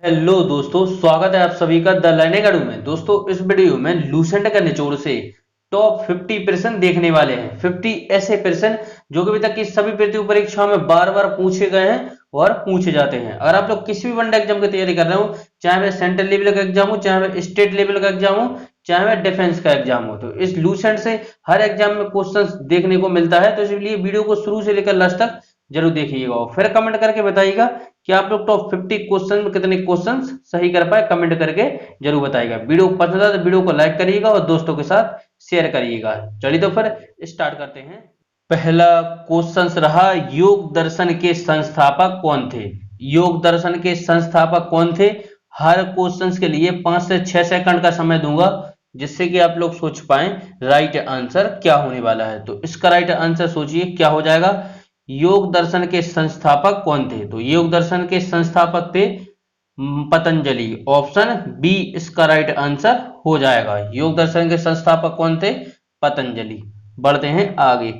Hello दोस्तों, स्वागत है आप सभी का द लर्निंग अकेडमी में। दोस्तों, इस वीडियो में लूसेंट का निचोड़ से टॉप 50 प्रश्न देखने वाले हैं। 50 ऐसे प्रश्न जो कि अभी तक की सभी प्रतियोगी परीक्षाओं में बार बार पूछे गए हैं और पूछे जाते हैं। अगर आप लोग किसी भी वन एग्जाम की तैयारी कर रहे हो, चाहे वह सेंट्रल लेवल का एग्जाम हो, चाहे वह स्टेट लेवल का एग्जाम हो, चाहे वह डिफेंस का एग्जाम हो, तो इस लूसेंट से हर एग्जाम में क्वेश्चन देखने को मिलता है। तो इसलिए वीडियो को शुरू से लेकर लास्ट तक जरूर देखिएगा और फिर कमेंट करके बताइएगा कि आप लोग टॉप 50 क्वेश्चन में कितने क्वेश्चन सही कर पाए। कमेंट करके जरूर बताइएगा। वीडियो पसंद आए तो वीडियो को लाइक करिएगा और दोस्तों के साथ शेयर करिएगा। चलिए तो फिर स्टार्ट करते हैं। पहला क्वेश्चन रहा, योग दर्शन के संस्थापक कौन थे? योग दर्शन के संस्थापक कौन थे? हर क्वेश्चन के लिए 5 से 6 सेकंड का समय दूंगा, जिससे कि आप लोग सोच पाए राइट आंसर क्या होने वाला है। तो इसका राइट आंसर सोचिए क्या हो जाएगा। योग दर्शन के संस्थापक कौन थे? तो योग दर्शन के संस्थापक थे पतंजलि। ऑप्शन बी इसका राइट आंसर हो जाएगा। योग दर्शन के संस्थापक कौन थे? पतंजलि। बढ़ते हैं आगे।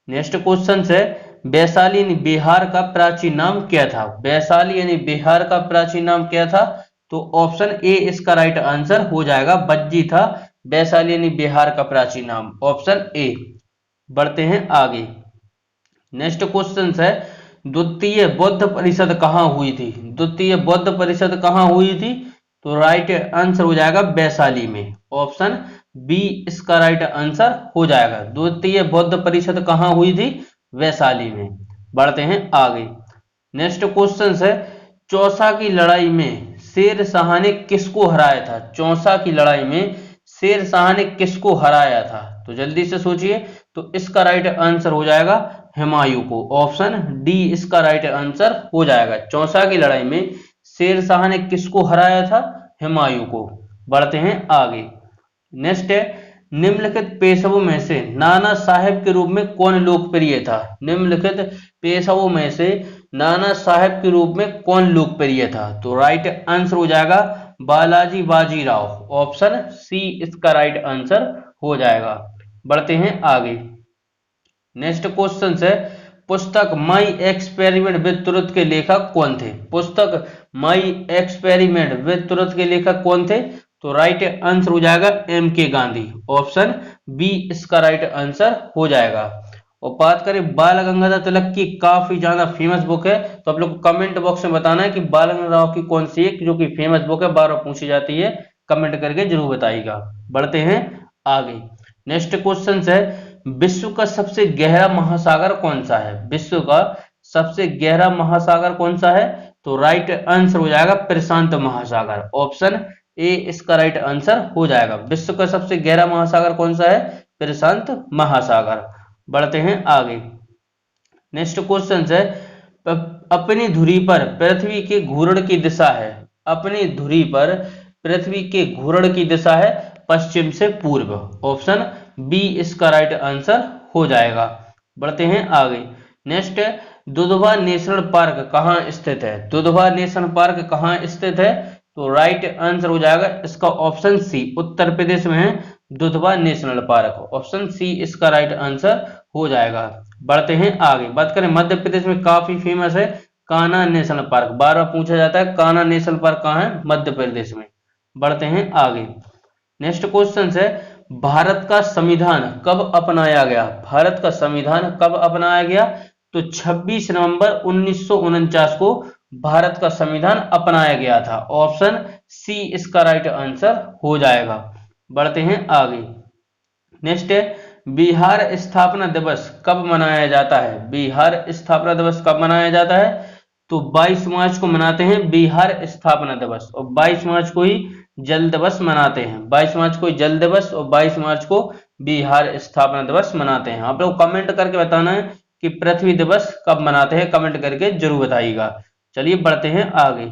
नेक्स्ट क्वेश्चन है, वैशाली यानी बिहार का प्राचीन नाम क्या था? वैशाली यानी बिहार का प्राचीन नाम क्या था? तो ऑप्शन ए इसका राइट आंसर हो जाएगा। बज्जी था वैशाली यानी बिहार का प्राचीन नाम। Option A. बढ़ते हैं आगे। नेक्स्ट क्वेश्चन है, द्वितीय बौद्ध परिषद कहाँ हुई थी? द्वितीय बौद्ध परिषद कहाँ हुई थी? तो राइट आंसर हो जाएगा वैशाली में। ऑप्शन बी इसका राइट आंसर हो जाएगा। द्वितीय बौद्ध परिषद कहाँ हुई थी? वैशाली में। बढ़ते हैं आगे। नेक्स्ट क्वेश्चन है, चौसा की लड़ाई में शेर शाह ने किसको हराया था? चौसा की लड़ाई में शेर शाह ने किसको हराया था? तो जल्दी से सोचिए। तो इसका राइट आंसर हो जाएगा हुमायूं को। ऑप्शन डी इसका राइट आंसर हो जाएगा। चौसा की लड़ाई में शेर शाह ने किसको हराया था? हुमायूं को। बढ़ते हैं आगे। नेक्स्ट है, निम्नलिखित पेशवों में से नाना साहेब के रूप में कौन लोकप्रिय था? निम्नलिखित पेशवों में से नाना साहेब के रूप में कौन लोकप्रिय था? तो राइट आंसर हो जाएगा बालाजी बाजीराव। ऑप्शन सी इसका राइट आंसर हो जाएगा। बढ़ते हैं आगे। नेक्स्ट क्वेश्चन है, पुस्तक माई एक्सपेरिमेंट विद ट्रुथ के लेखक कौन थे? पुस्तक माई एक्सपेरिमेंट विद ट्रुथ के लेखक कौन थे? तो राइट आंसर हो जाएगा एम के गांधी। ऑप्शन बी इसका राइट आंसर हो जाएगा। और बात करें बाल गंगाधर तिलक की, काफी ज्यादा फेमस बुक है, तो आप लोग कमेंट बॉक्स में बताना है कि बाल गंगाधर राव की कौन सी एक जो कि फेमस बुक है, बार बार पूछी जाती है। कमेंट करके जरूर बताइएगा। बढ़ते हैं आगे। नेक्स्ट क्वेश्चन है, विश्व का सबसे गहरा महासागर कौन सा है? विश्व का सबसे गहरा महासागर कौन सा है? तो राइट आंसर हो जाएगा प्रशांत महासागर। ऑप्शन ए इसका राइट आंसर हो जाएगा। विश्व का सबसे गहरा महासागर कौन सा है? प्रशांत महासागर। बढ़ते हैं आगे। नेक्स्ट क्वेश्चन है, अपनी धुरी पर पृथ्वी के घूर्ण की दिशा है। अपनी धुरी पर पृथ्वी के घूर्ण की दिशा है पश्चिम से पूर्व। ऑप्शन बी इसका राइट आंसर हो जाएगा। बढ़ते हैं आगे। नेक्स्ट है, दुधवा नेशनल पार्क कहाँ स्थित है? दुधवा नेशनल पार्क कहाँ स्थित है? तो राइट आंसर हो जाएगा इसका ऑप्शन सी, उत्तर प्रदेश में है Dudhwa national park. Option C इसका राइट आंसर हो जाएगा। बढ़ते हैं आगे। बात करें मध्य प्रदेश में काफी फेमस है कान्हा नेशनल पार्क, बार बार पूछा जाता है कान्हा नेशनल पार्क कहाँ है? मध्य प्रदेश में। बढ़ते हैं आगे। नेक्स्ट क्वेश्चन है, भारत का संविधान कब अपनाया गया? भारत का संविधान कब अपनाया गया? तो 26 नवंबर 1949 को भारत का संविधान अपनाया गया था। ऑप्शन सी इसका राइट आंसर हो जाएगा। बढ़ते हैं आगे। नेक्स्ट है, बिहार स्थापना दिवस कब मनाया जाता है? बिहार स्थापना दिवस कब मनाया जाता है? तो 22 मार्च को मनाते हैं बिहार स्थापना दिवस, और 22 मार्च को ही जल दिवस मनाते हैं। 22 मार्च को जल दिवस और 22 मार्च को बिहार स्थापना दिवस मनाते हैं। आप लोग कमेंट करके बताना है कि पृथ्वी दिवस कब मनाते हैं, कमेंट करके जरूर बताइएगा। चलिए बढ़ते हैं आगे।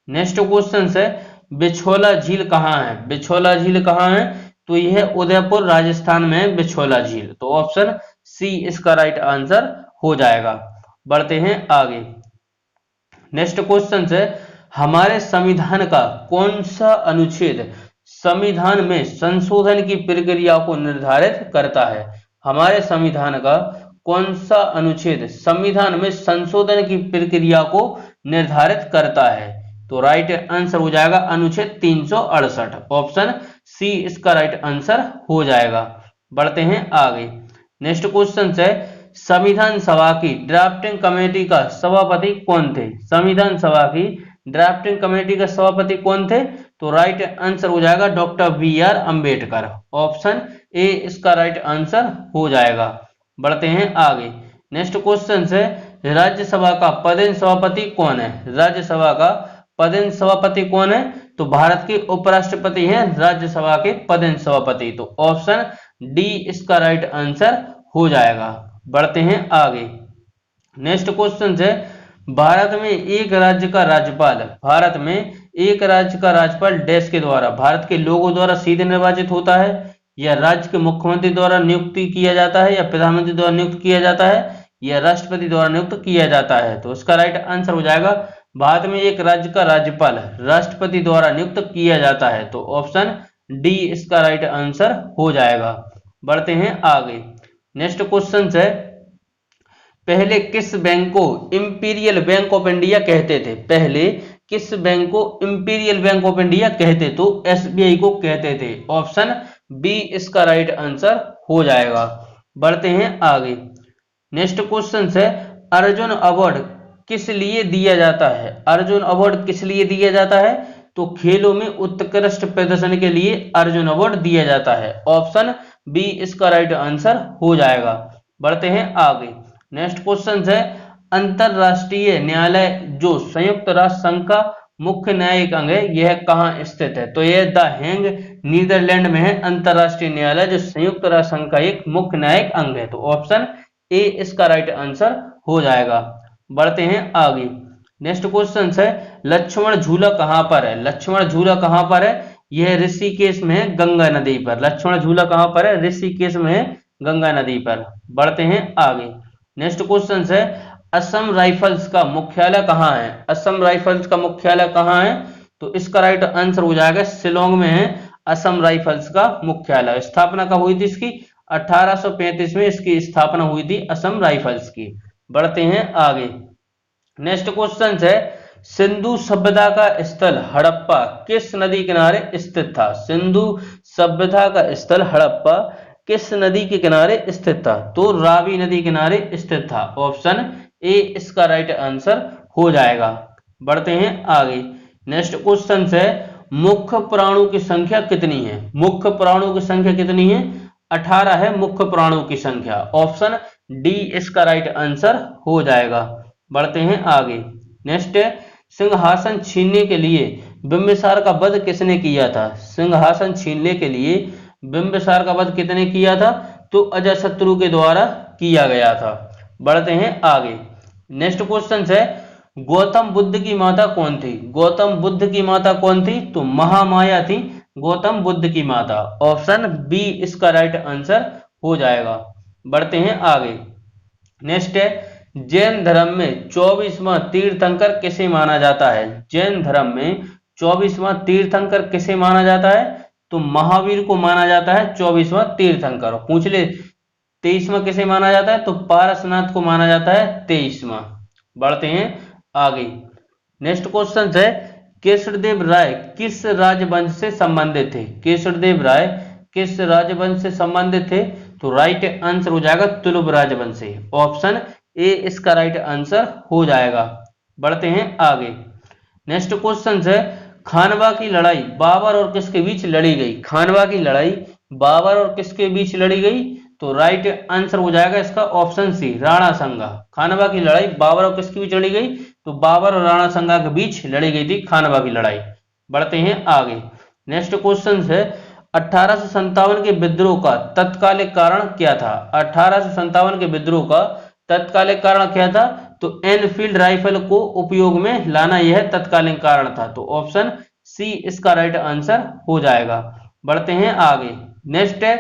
नेक्स्ट क्वेश्चन है, बिछोला झील कहाँ है? बिछोला झील कहाँ है? तो यह उदयपुर राजस्थान में है बिछोला झील। तो ऑप्शन सी इसका राइट आंसर हो जाएगा। बढ़ते हैं आगे। नेक्स्ट क्वेश्चन है, हमारे संविधान का कौन सा अनुच्छेद संविधान में संशोधन की प्रक्रिया को निर्धारित करता है? हमारे संविधान का कौन सा अनुच्छेद संविधान में संशोधन की प्रक्रिया को निर्धारित करता है? तो राइट आंसर हो जाएगा अनुच्छेद 368। ऑप्शन सी इसका राइट आंसर हो जाएगा। बढ़ते हैं आगे। नेक्स्ट क्वेश्चन है, संविधान सभा की ड्राफ्टिंग कमेटी का सभापति कौन थे? संविधान सभा की ड्राफ्टिंग कमेटी का सभापति कौन थे? तो राइट आंसर हो जाएगा doctor BR. Ambedkar. Option A इसका राइट आंसर हो जाएगा। बढ़ते हैं आगे। नेक्स्ट क्वेश्चन है, राज्यसभा का पदेन सभापति कौन है? राज्यसभा का पदेन सभापति कौन है? तो भारत के उपराष्ट्रपति हैं राज्यसभा के पदेन सभापति। तो ऑप्शन डी इसका राइट आंसर हो जाएगा। बढ़ते हैं आगे। नेक्स्ट क्वेश्चन है, भारत में एक राज्य का राज्यपाल, भारत में एक राज्य का राज्यपाल डैश के द्वारा, भारत के लोगों द्वारा सीधे निर्वाचित होता है, या राज्य के मुख्यमंत्री द्वारा नियुक्ति किया जाता है, या प्रधानमंत्री द्वारा नियुक्त किया जाता है, या राष्ट्रपति द्वारा नियुक्त किया जाता है? तो इसका राइट आंसर हो जाएगा भारत में एक राज्य का राज्यपाल राष्ट्रपति द्वारा नियुक्त किया जाता है। तो ऑप्शन डी इसका राइट आंसर हो जाएगा। बढ़ते हैं आगे। नेक्स्ट क्वेश्चन है, पहले किस बैंक को इंपीरियल बैंक ऑफ इंडिया कहते थे? पहले किस बैंक को इंपीरियल बैंक ऑफ इंडिया कहते? तो एसबीआई को कहते थे। ऑप्शन बी इसका राइट आंसर हो जाएगा। बढ़ते हैं आगे। नेक्स्ट क्वेश्चन है, अर्जुन अवार्ड किस लिए दिया जाता है? अर्जुन अवार्ड किस लिए दिया जाता है? तो खेलों में उत्कृष्ट प्रदर्शन के लिए अर्जुन अवार्ड दिया जाता है। ऑप्शन बी इसका राइट आंसर हो जाएगा। बढ़ते हैं आगे। नेक्स्ट क्वेश्चन है, अंतरराष्ट्रीय न्यायालय जो संयुक्त राष्ट्र संघ का मुख्य न्यायिक अंग है, यह कहाँ स्थित है? तो यह द हेग नीदरलैंड में है। अंतरराष्ट्रीय न्यायालय जो संयुक्त राष्ट्र संघ का एक मुख्य न्यायिक अंग है। तो ऑप्शन ए इसका राइट आंसर हो जाएगा। बढ़ते हैं आगे। नेक्स्ट क्वेश्चन है, लक्ष्मण झूला कहां पर है? लक्ष्मण झूला कहां पर है? यह ऋषिकेश में है, गंगा नदी पर। लक्ष्मण झूला कहां पर है? ऋषिकेश में है, गंगा नदी पर। बढ़ते हैं आगे। नेक्स्ट क्वेश्चन है, असम राइफल्स का मुख्यालय कहां है? असम राइफल्स का मुख्यालय कहां है? तो इसका राइट आंसर हो जाएगा शिलोंग में है असम राइफल्स का मुख्यालय। स्थापना कब हुई थी इसकी? 1835 में इसकी स्थापना हुई थी असम राइफल्स की। बढ़ते हैं आगे। नेक्स्ट क्वेश्चन है, सिंधु सभ्यता का स्थल हड़प्पा किस नदी किनारे स्थित था? सिंधु सभ्यता का स्थल हड़प्पा किस नदी के किनारे स्थित था? तो रावी नदी किनारे स्थित था। ऑप्शन ए इसका राइट आंसर हो जाएगा। बढ़ते हैं आगे। नेक्स्ट क्वेश्चन है, मुख्य प्राणु की संख्या कितनी है? मुख्य प्राणु की संख्या कितनी है? 18 है मुख्य प्राणु की संख्या। ऑप्शन डी इसका राइट आंसर हो जाएगा। बढ़ते हैं आगे। नेक्स्ट है, सिंहासन छीनने के लिए बिंबिसार का वध किसने किया था? सिंहासन छीनने के लिए बिंबिसार का वध कितने किया था? तो अजातशत्रु के द्वारा किया गया था। बढ़ते हैं आगे। नेक्स्ट क्वेश्चन है, गौतम बुद्ध की माता कौन थी? गौतम बुद्ध की माता कौन थी? तो महामाया थी गौतम बुद्ध की माता। ऑप्शन बी इसका राइट आंसर हो जाएगा। बढ़ते हैं आगे। नेक्स्ट है, जैन धर्म में 24वां तीर्थंकर किसे माना जाता है? जैन धर्म में 24वां तीर्थंकर किसे माना जाता है? तो महावीर को माना जाता है 24वां तीर्थंकर। पूछ ले 23वां किसे माना जाता है? तो पारसनाथ को माना जाता है 23वां। बढ़ते हैं आगे। नेक्स्ट क्वेश्चन है, केसरदेव राय किस राजवंश से संबंधित थे? केसरदेव राय किस राजवंश से संबंधित थे? तो राइट आंसर हो जाएगा तुलुभ राजवंश से। ऑप्शन ए इसका राइट आंसर हो जाएगा। बढ़ते हैं आगे। नेक्स्ट क्वेश्चन है, खानवा की लड़ाई बाबर और किसके बीच लड़ी गई? खानवा की लड़ाई बाबर और किसके बीच लड़ी गई? तो राइट आंसर हो जाएगा इसका ऑप्शन सी राणा संगा। खानवा की लड़ाई बाबर और किसके बीच लड़ी गई? तो बाबर और राणा संगा के बीच लड़ी गई थी खानवा की लड़ाई। बढ़ते हैं आगे। नेक्स्ट क्वेश्चन है, 1857 के विद्रोह का तत्कालिक कारण क्या था? 1857 के विद्रोह का तत्कालिक कारण क्या था? तो एनफील्ड राइफल को उपयोग में लाना यह तत्कालीन कारण था। तो ऑप्शन सी इसका राइट आंसर हो जाएगा। बढ़ते हैं आगे। नेक्स्ट है,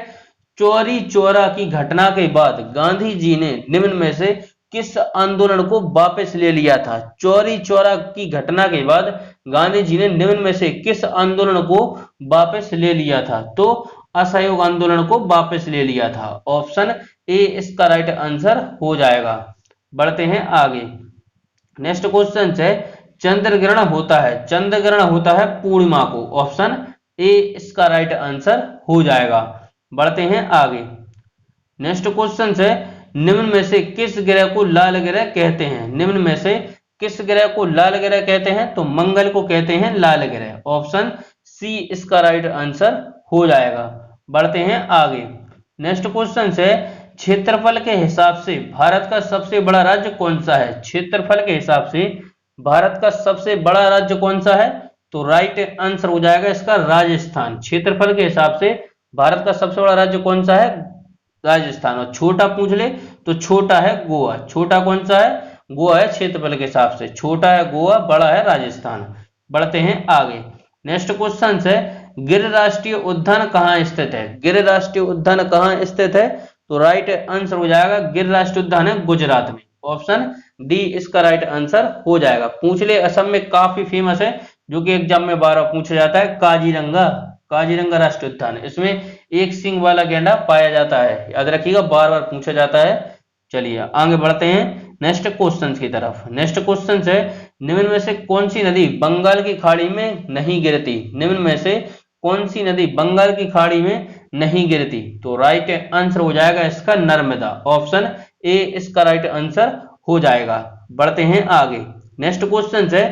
चौरी चौरा की घटना के बाद गांधी जी ने निम्न में से किस आंदोलन को वापस ले लिया था? चौरी चौरा की घटना के बाद गांधी जी ने निम्न में से किस आंदोलन को वापस ले लिया था? तो असहयोग आंदोलन को वापस ले लिया था। ऑप्शन ए इसका राइट आंसर हो जाएगा। बढ़ते हैं आगे। नेक्स्ट क्वेश्चन है, चंद्र ग्रहण होता है? चंद्र ग्रहण होता है पूर्णिमा को। ऑप्शन ए इसका राइट आंसर हो जाएगा। बढ़ते हैं आगे। नेक्स्ट क्वेश्चन है, निम्न में से किस ग्रह को लाल ग्रह कहते हैं? निम्न में से किस ग्रह को लाल ग्रह कहते हैं? तो मंगल को कहते हैं लाल ग्रह। ऑप्शन सी इसका राइट आंसर हो जाएगा। बढ़ते हैं आगे। नेक्स्ट क्वेश्चन है, क्षेत्रफल के हिसाब से भारत का सबसे बड़ा राज्य कौन सा है? क्षेत्रफल के हिसाब से भारत का सबसे बड़ा राज्य कौन सा है? तो राइट आंसर हो जाएगा इसका राजस्थान। क्षेत्रफल के हिसाब से भारत का सबसे बड़ा राज्य कौन सा है? राजस्थान। और छोटा पूछ ले तो छोटा है गोवा। छोटा कौन सा है? गोवा है क्षेत्रफल के हिसाब से। छोटा है गोवा, बड़ा है राजस्थान। बढ़ते हैं आगे। नेक्स्ट क्वेश्चन है, गिर राष्ट्रीय उद्यान कहाँ स्थित है? गिर राष्ट्रीय उद्यान कहाँ स्थित है? तो राइट आंसर हो जाएगा गिर राष्ट्रीय उद्यान है गुजरात में। ऑप्शन डी इसका राइट आंसर हो जाएगा। पूछ ले, असम में काफी फेमस है, जो कि एग्जाम में बार बार पूछा जाता है, काजीरंगा। काजीरंगा राष्ट्रीय उद्यान, इसमें एक सींग वाला गैंडा पाया जाता है। याद रखिएगा, बार बार पूछा जाता है। चलिए आगे बढ़ते हैं नेक्स्ट क्वेश्चन की तरफ। नेक्स्ट क्वेश्चन है, निम्न में से कौन सी नदी बंगाल की खाड़ी में नहीं गिरती? निम्न में से कौन सी नदी बंगाल की खाड़ी में नहीं गिरती? तो राइट आंसर हो जाएगा इसका नर्मदा। ऑप्शन ए इसका राइट आंसर हो जाएगा। बढ़ते हैं आगे। नेक्स्ट क्वेश्चन है,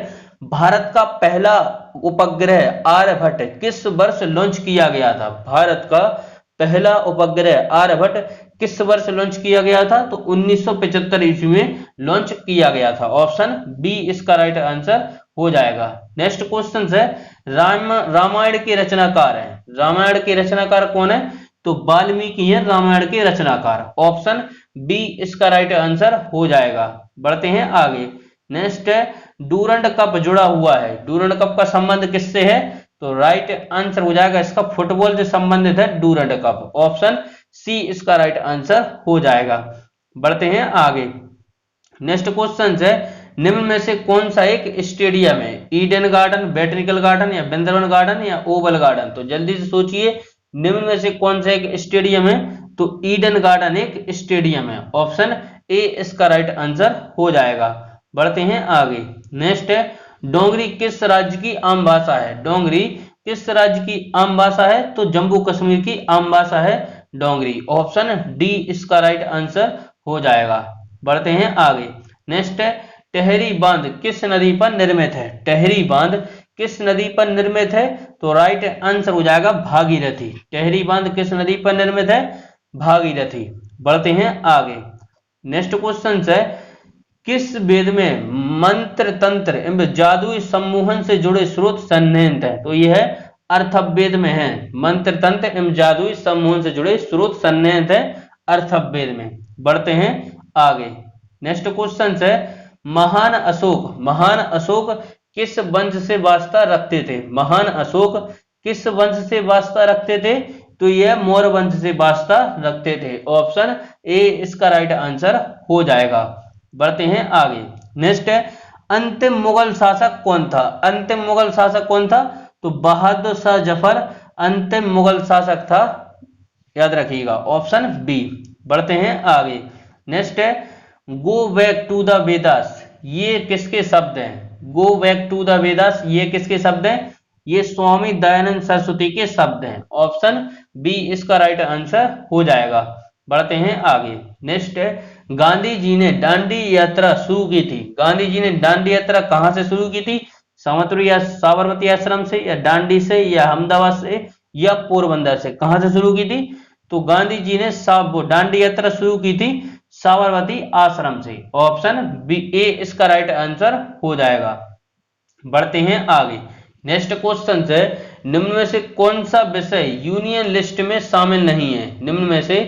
भारत का पहला उपग्रह आर्यभट्ट किस वर्ष लॉन्च किया गया था? भारत का पहला उपग्रह आर्यभट्ट किस वर्ष लॉन्च किया गया था? तो 1975 ईस्वी में लॉन्च किया गया था। ऑप्शन बी इसका राइट आंसर हो जाएगा। नेक्स्ट क्वेश्चन है, रामायण के रचनाकार है। रामायण के रचनाकार कौन है? तो वाल्मीकि है रामायण के रचनाकार। ऑप्शन बी इसका राइट आंसर हो जाएगा। बढ़ते हैं आगे। नेक्स्ट है, डूरंड कप जुड़ा हुआ है। डूरंड कप का संबंध किससे है? तो राइट आंसर हो जाएगा इसका फुटबॉल से संबंधित है डूरंड कप। ऑप्शन सी इसका राइट आंसर हो जाएगा। बढ़ते हैं आगे। नेक्स्ट क्वेश्चन है, निम्न में से कौन सा एक स्टेडियम है? ईडन गार्डन, बोटैनिकल गार्डन या वृंदावन गार्डन या ओवल गार्डन? तो जल्दी से सोचिए, निम्न में से कौन सा एक स्टेडियम है? तो ईडन गार्डन एक स्टेडियम है। ऑप्शन ए इसका राइट आंसर हो जाएगा। बढ़ते हैं आगे। नेक्स्ट है, डोंगरी किस राज्य की आम भाषा है? डोंगरी किस राज्य की आम भाषा है? तो जम्मू कश्मीर की आम भाषा है डोंगरी। ऑप्शन डी इसका राइट आंसर हो जाएगा। बढ़ते हैं आगे। नेक्स्ट है, टेहरी बांध किस नदी पर निर्मित है? टेहरी बांध किस नदी पर निर्मित है? तो राइट आंसर हो जाएगा भागीरथी। टेहरी बांध किस नदी पर निर्मित है? भागीरथी। बढ़ते हैं आगे। नेक्स्ट क्वेश्चन है, किस वेद में मंत्र तंत्र एवं जादुई सम्मोहन से जुड़े स्रोत सन्निहित है? तो यह अर्थवेद में है। मंत्र तंत्र एवं जादुई सम्मोहन से जुड़े स्रोत सन्निहित है अर्थवेद में। बढ़ते हैं आगे। नेक्स्ट क्वेश्चन है, महान अशोक किस वंश से वास्ता रखते थे? महान अशोक किस वंश से वास्ता रखते थे? तो यह मौर्य वंश से वास्ता रखते थे। ऑप्शन ए इसका राइट आंसर हो जाएगा। बढ़ते हैं आगे। नेक्स्ट है, अंतिम मुगल शासक कौन था? अंतिम मुगल शासक कौन था? तो बहादुर शाह जफर अंतिम मुगल शासक था। याद रखिएगा, ऑप्शन बी। बढ़ते हैं आगे। नेक्स्ट है, go back to the Vedas ये किसके शब्द हैं? Go back to the Vedas ये किसके शब्द हैं? ये स्वामी दयानंद सरस्वती के शब्द हैं। ऑप्शन बी इसका राइट आंसर हो जाएगा। बढ़ते हैं आगे। नेक्स्ट है, गांधी जी ने दांडी यात्रा शुरू की थी। गांधी जी ने दांडी यात्रा कहां से शुरू की थी? समतुल्य या साबरमती आश्रम से, या दांडी से, या अहमदाबाद से, या पोरबंदर से? कहां से शुरू की थी? तो गांधी जी ने दांडी यात्रा शुरू की थी साबरमती आश्रम से। ऑप्शन बी ए इसका राइट आंसर हो जाएगा। बढ़ते हैं आगे। नेक्स्ट क्वेश्चन है, निम्न में से कौन सा विषय यूनियन लिस्ट में शामिल नहीं है? निम्न में से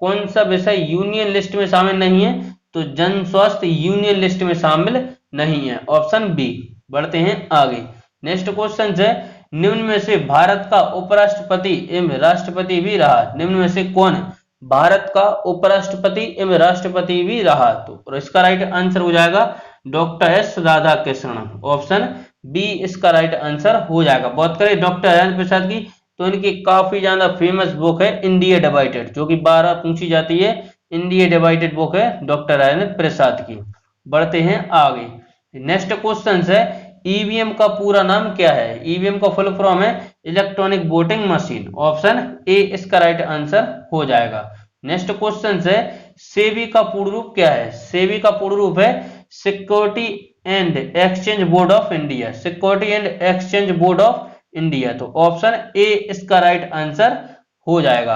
कौन सा विषय यूनियन लिस्ट में शामिल नहीं है? तो जन स्वास्थ्य यूनियन लिस्ट में शामिल नहीं है। Option B. बढ़ते हैं आगे। नेक्स्ट क्वेश्चन है, निम्न में से भारत का उपराष्ट्रपति एवं राष्ट्रपति भी रहा। निम्न में से कौन भारत का उपराष्ट्रपति एवं राष्ट्रपति भी रहा? तो इसका राइट आंसर हो जाएगा doctor S Radhakrishnan. Option B इसका राइट आंसर हो जाएगा। बात करें डॉक्टर राजेंद्र प्रसाद की, तो इनकी काफी ज्यादा फेमस बुक है इंडिया डिवाइडेड, जो कि बार बार पूछी जाती है। इंडिया डिवाइडेड बुक है डॉक्टर राजेंद्र प्रसाद की। बढ़ते हैं आगे। नेक्स्ट क्वेश्चन है, ईवीएम का पूरा नाम क्या है? ईवीएम का फुल फॉर्म है electronic voting machine. Option A इसका राइट आंसर हो जाएगा। नेक्स्ट क्वेश्चन है सेबी का पूर्ण रूप क्या है? सेबी का पूर्ण रूप है security and exchange board of India. Security and exchange board of India. तो ऑप्शन ए इसका राइट आंसर हो जाएगा।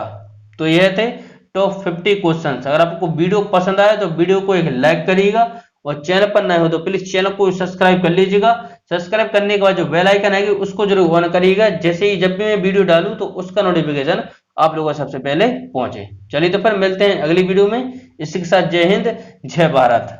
तो यह थे टॉप 50 क्वेश्चंस। अगर आपको वीडियो पसंद आया तो वीडियो को एक लाइक करिएगा और चैनल पर नए हो तो प्लीज चैनल को सब्सक्राइब कर लीजिएगा। सब्सक्राइब करने के बाद जो बेल आइकन आएगी उसको जरूर ऑन करिएगा, जैसे ही जब भी मैं वीडियो डालूं तो उसका नोटिफिकेशन आप लोगों को सबसे पहले पहुंचे। चलिए तो फिर मिलते हैं अगली वीडियो में। इसी के साथ जय हिंद, जय भारत।